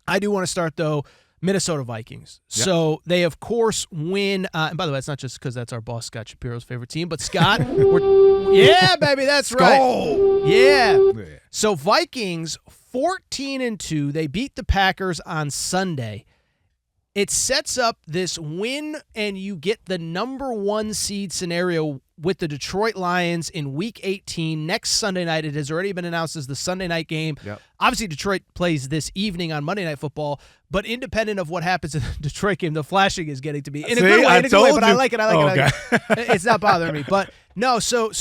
I do want to start, though, Minnesota Vikings. Yep. So they, of course, win. And by the way, it's not just because that's our boss, Scott Shapiro's favorite team, but Scott, yeah, baby, that's right. Yeah. So Vikings, 14-2. They beat the Packers on Sunday. It sets up this win, and you get the number 1 seed scenario with the Detroit Lions in Week 18 next Sunday night. It has already been announced as the Sunday night game. Yep. Obviously, Detroit plays this evening on Monday Night Football, but independent of what happens in the Detroit game, the flashing is getting to be in a good way, but I like it. I like it. It's not bothering me. But no, so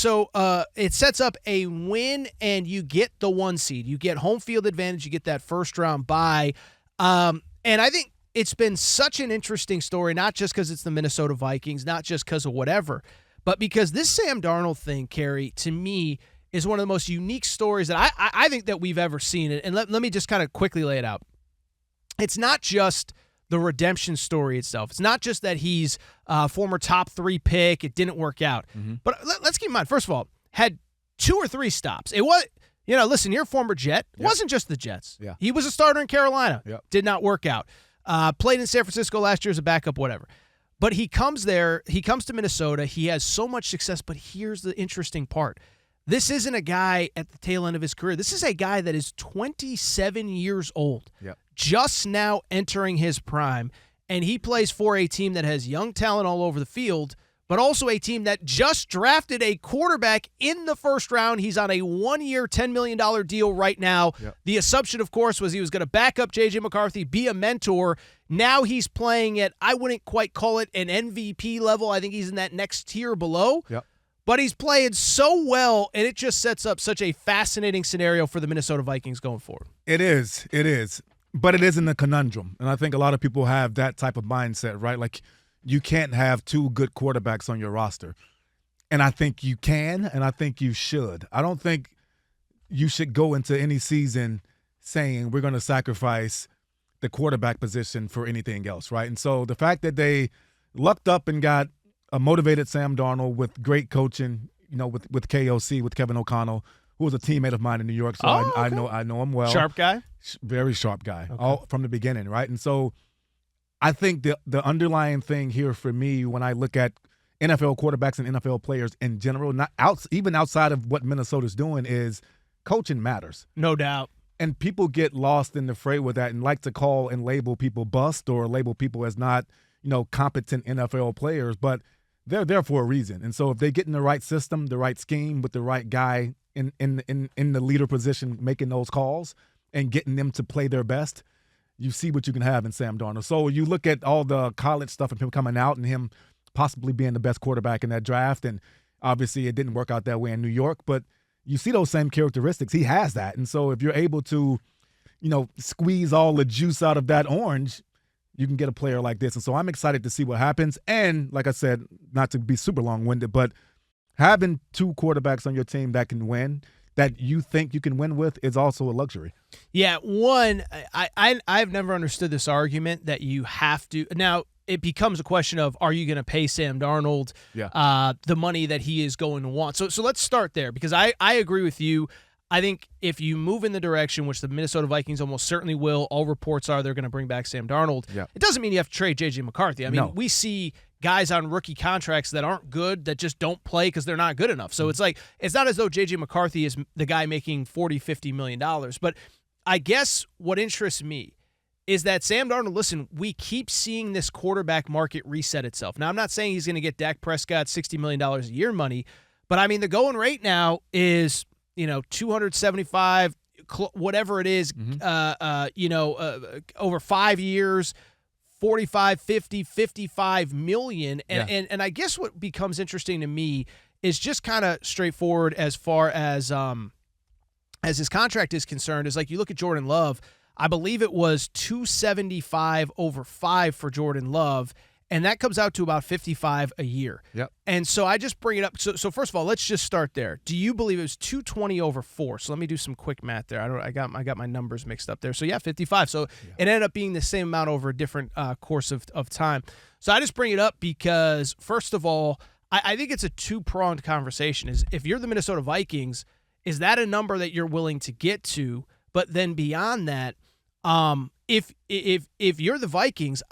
it sets up a win, and you get the 1 seed. You get home field advantage. You get that first-round bye. And I think it's been such an interesting story, not just because it's the Minnesota Vikings, not just because of whatever, but because this Sam Darnold thing, Kerry, to me, is one of the most unique stories that I think that we've ever seen. And let me just kind of quickly lay it out. It's not just the redemption story itself. It's not just that he's a former top 3 pick. It didn't work out. Mm-hmm. But let's keep in mind, first of all, had 2 or 3 stops. It was, listen, you're a former Jet. It wasn't just the Jets. Yeah. He was a starter in Carolina. Yep. Did not work out. Played in San Francisco last year as a backup, whatever. But he comes there. He comes to Minnesota. He has so much success, but here's the interesting part. This isn't a guy at the tail end of his career. This is a guy that is 27 years old, just now entering his prime, and he plays for a team that has young talent all over the field, but also a team that just drafted a quarterback in the first round. He's on a 1-year, $10 million deal right now. Yep. The assumption, of course, was he was going to back up J.J. McCarthy, be a mentor. Now he's playing at, I wouldn't quite call it an MVP level. I think he's in that next tier below. Yep. But he's playing so well, and it just sets up such a fascinating scenario for the Minnesota Vikings going forward. It is. But it isn't a conundrum. And I think a lot of people have that type of mindset, right? Like, you can't have 2 good quarterbacks on your roster. And I think you can, and I think you should. I don't think you should go into any season saying we're going to sacrifice the quarterback position for anything else, right? And so the fact that they lucked up and got a motivated Sam Darnold with great coaching, with KOC, with Kevin O'Connell, who was a teammate of mine in New York, so I know him well. Sharp guy? Very sharp guy, all from the beginning, right? And so I think the underlying thing here for me when I look at NFL quarterbacks and NFL players in general, even outside of what Minnesota's doing, is coaching matters. No doubt. And people get lost in the fray with that and like to call and label people bust or label people as not, competent NFL players, but they're there for a reason. And so if they get in the right system, the right scheme with the right guy in the leader position making those calls and getting them to play their best, you see what you can have in Sam Darnold. So you look at all the college stuff and him coming out and him possibly being the best quarterback in that draft, and obviously it didn't work out that way in New York, but you see those same characteristics. He has that. And so if you're able to, squeeze all the juice out of that orange, you can get a player like this. And so I'm excited to see what happens. And like I said, not to be super long-winded, but having 2 quarterbacks on your team that can win, that you think you can win with, is also a luxury. Yeah, one, I've never understood this argument that you have to. Now, it becomes a question of, are you going to pay Sam Darnold the money that he is going to want? So let's start there, because I agree with you. I think if you move in the direction, which the Minnesota Vikings almost certainly will, all reports are they're going to bring back Sam Darnold. Yeah. It doesn't mean you have to trade J.J. McCarthy. I mean, we see guys on rookie contracts that aren't good, that just don't play because they're not good enough. So it's like, it's not as though J.J. McCarthy is the guy making $40, $50 million. But I guess what interests me is that Sam Darnold, listen, we keep seeing this quarterback market reset itself. Now, I'm not saying he's going to get Dak Prescott $60 million a year money, but I mean, the going rate now is, 275, whatever it is, over 5 years, 45, 50, 55 million. And I guess what becomes interesting to me is just kind of straightforward as far as his contract is concerned, is like you look at Jordan Love. I believe it was 275 over 5 for Jordan Love, and that comes out to about 55 a year. Yep. And so I just bring it up. So first of all, let's just start there. Do you believe it was 220 over 4? So let me do some quick math there. I got my numbers mixed up there. So yeah, 55. So it ended up being the same amount over a different course of time. So I just bring it up because, first of all, I think it's a 2-pronged conversation. Is if you're the Minnesota Vikings, is that a number that you're willing to get to? But then beyond that, if you're the Vikings,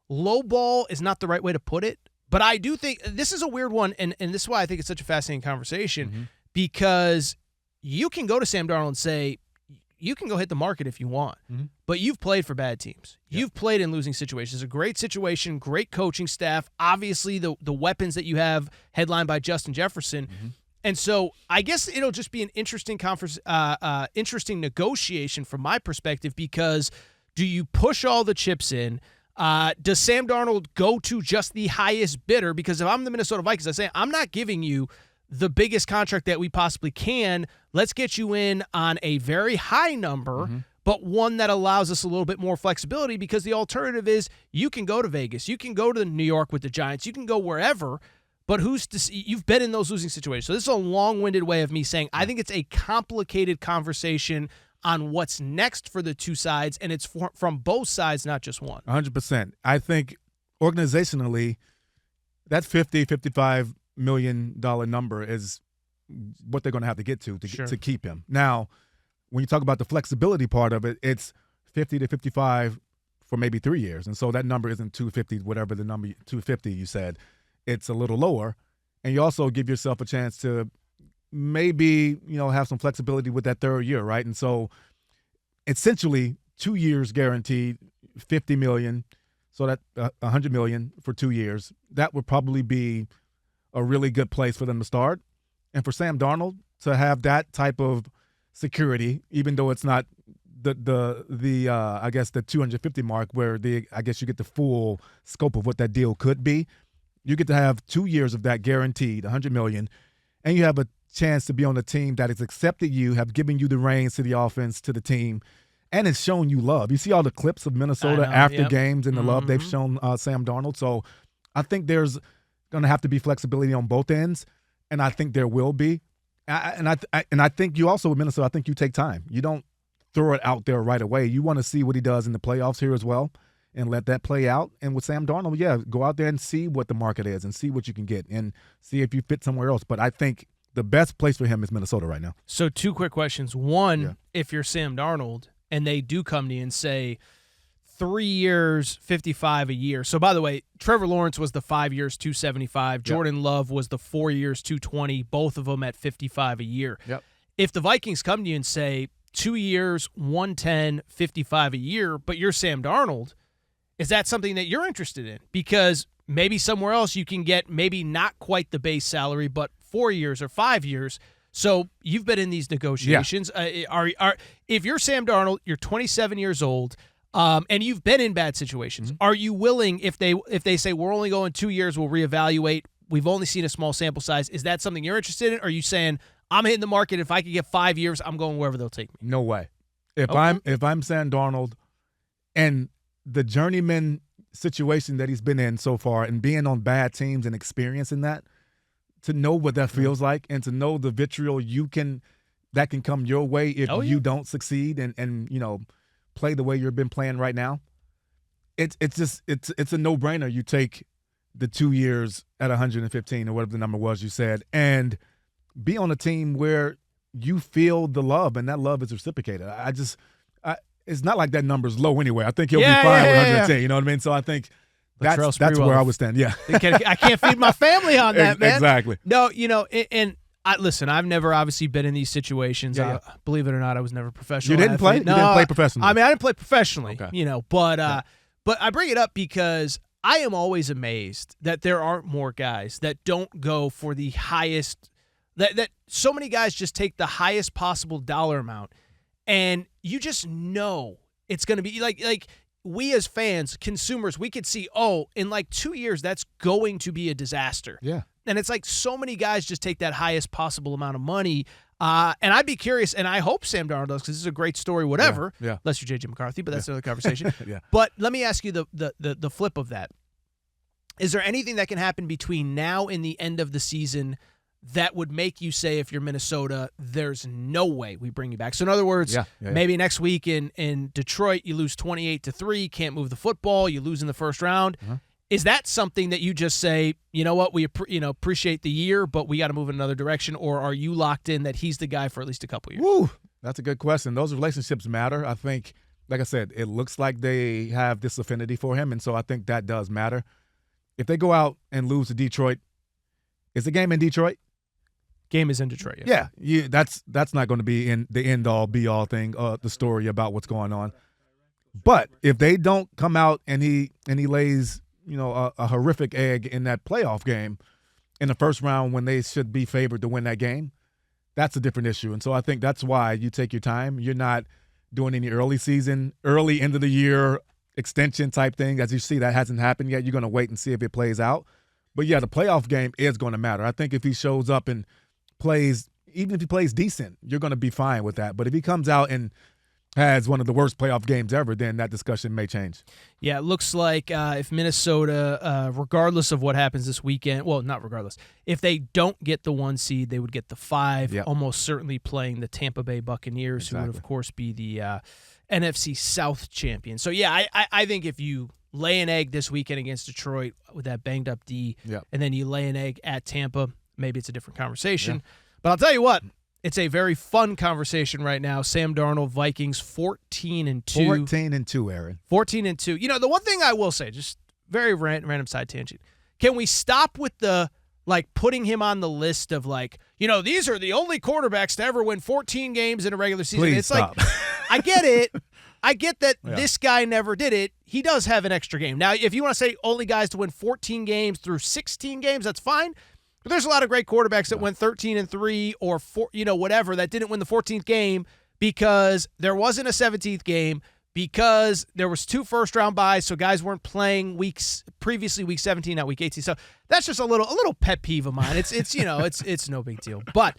low ball is not the right way to put it, but I do think this is a weird one, and this is why I think it's such a fascinating conversation, because you can go to Sam Darnold and say, you can go hit the market if you want, but you've played for bad teams. Yep. You've played in losing situations. A great situation, great coaching staff, obviously the weapons that you have headlined by Justin Jefferson. And so I guess it'll just be an interesting interesting negotiation from my perspective, because do you push all the chips in? Does Sam Darnold go to just the highest bidder? Because if I'm the Minnesota Vikings, I say, I'm not giving you the biggest contract that we possibly can. Let's get you in on a very high number, but one that allows us a little bit more flexibility, because the alternative is you can go to Vegas, you can go to New York with the Giants, you can go wherever, but who's to see? You've been in those losing situations. So this is a long-winded way of me saying I think it's a complicated conversation on what's next for the two sides, and it's from both sides, not just one. 100%. I think organizationally, that $50-55 million number is what they're going to have to get to keep him. Now, when you talk about the flexibility part of it, it's 50 to 55 for maybe 3 years, and so that number isn't 250, whatever the number 250 you said. It's a little lower, and you also give yourself a chance to maybe have some flexibility with that third year, right? And so, essentially, 2 years guaranteed, $50 million, so that $100 million for 2 years. That would probably be a really good place for them to start. And for Sam Darnold to have that type of security, even though it's not the I guess the 250 mark, where I guess you get the full scope of what that deal could be. You get to have 2 years of that guaranteed, $100 million, and you have a chance to be on a team that has accepted you, have given you the reins to the offense, to the team, and it's shown you love. You see all the clips of Minnesota after games and the love they've shown Sam Darnold. So I think there's going to have to be flexibility on both ends, and I think there will be. And I think you also, with Minnesota, I think you take time. You don't throw it out there right away. You want to see what he does in the playoffs here as well and let that play out. And with Sam Darnold, go out there and see what the market is and see what you can get and see if you fit somewhere else. But I think the best place for him is Minnesota right now. So 2 quick questions. One, if you're Sam Darnold and they do come to you and say 3 years, 55 a year. So by the way, Trevor Lawrence was the 5 years, 275. Jordan Love was the 4 years, 220. Both of them at 55 a year. If the Vikings come to you and say 2 years, 110, 55 a year, but you're Sam Darnold, is that something that you're interested in? Because maybe somewhere else you can get maybe not quite the base salary, but 4 years or 5 years. So you've been in these negotiations. If you're Sam Darnold, you're 27 years old, and you've been in bad situations. Are you willing, if they say we're only going 2 years, we'll reevaluate, we've only seen a small sample size, is that something you're interested in? Or are you saying, I'm hitting the market, if I could get 5 years, I'm going wherever they'll take me? No way. If I'm Sam Darnold, and the journeyman situation that he's been in so far, and being on bad teams and experiencing that, to know what that feels like, and to know the vitriol that can come your way if you don't succeed and play the way you've been playing right now. It's a no-brainer. You take the 2 years at 115 or whatever the number was you said, and be on a team where you feel the love, and that love is reciprocated. It's not like that number's low anyway. I think he'll be fine with 110. You know what I mean? So I think that's where I would stand. Yeah. I can't feed my family on that, man. Exactly. No, listen, I've never obviously been in these situations. Believe it or not, I was never professional. You didn't play? No, you didn't play professionally? I mean, I didn't play professionally, but I bring it up because I am always amazed that there aren't more guys that don't go for the highest, that so many guys just take the highest possible dollar amount, and you just know it's going to be like we as fans, consumers, we could see, in like 2 years, that's going to be a disaster. Yeah. And it's like so many guys just take that highest possible amount of money. And I'd be curious, and I hope Sam Darnold does, because this is a great story, whatever. Yeah. Unless you're J.J. McCarthy, but that's another conversation. Yeah. But let me ask you the flip of that. Is there anything that can happen between now and the end of the season that would make you say, if you're Minnesota, there's no way we bring you back? So in other words, maybe next week in Detroit, you lose 28-3, can't move the football, you lose in the first round. Is that something that you just say, you know what, we appreciate the year, but we got to move in another direction? Or are you locked in that he's the guy for at least a couple years? Woo, that's a good question. Those relationships matter. I think like I said, it looks like they have this affinity for him, and so I think that does matter. If they go out and lose to Detroit, is the game in Detroit? Game is in Detroit. Yeah, that's not going to be in the end-all, be-all thing, the story about what's going on. But if they don't come out and he lays, a horrific egg in that playoff game in the first round when they should be favored to win that game, that's a different issue. And so I think that's why you take your time. You're not doing any early end of the year extension type thing. As you see, that hasn't happened yet. You're going to wait and see if it plays out. But, yeah, the playoff game is going to matter. I think if he shows up and plays, even if he plays decent, you're going to be fine with that. But if he comes out and has one of the worst playoff games ever, then that discussion may change. Yeah, it looks like if Minnesota, regardless of what happens this weekend, well, not regardless, if they don't get the 1 seed, they would get the 5, almost certainly playing the Tampa Bay Buccaneers, who would, of course, be the NFC South champion. So, yeah, I think if you lay an egg this weekend against Detroit with that banged-up D, and then you lay an egg at Tampa, maybe it's a different conversation. Yeah. But I'll tell you what. It's a very fun conversation right now. Sam Darnold, Vikings, 14-2. 14-2, Aaron. 14-2. The one thing I will say, just very random side tangent. Can we stop with the, putting him on the list of, these are the only quarterbacks to ever win 14 games in a regular season? Please it's stop. I get it. I get that this guy never did it. He does have an extra game. Now, if you want to say only guys to win 14 games through 16 games, that's fine. But there's a lot of great quarterbacks that went 13-3 or 4, whatever, that didn't win the 14th game because there wasn't a 17th game, because there was 2 first-round buys, so guys weren't playing previously week 17, not week 18. So that's just a little pet peeve of mine. It's no big deal. But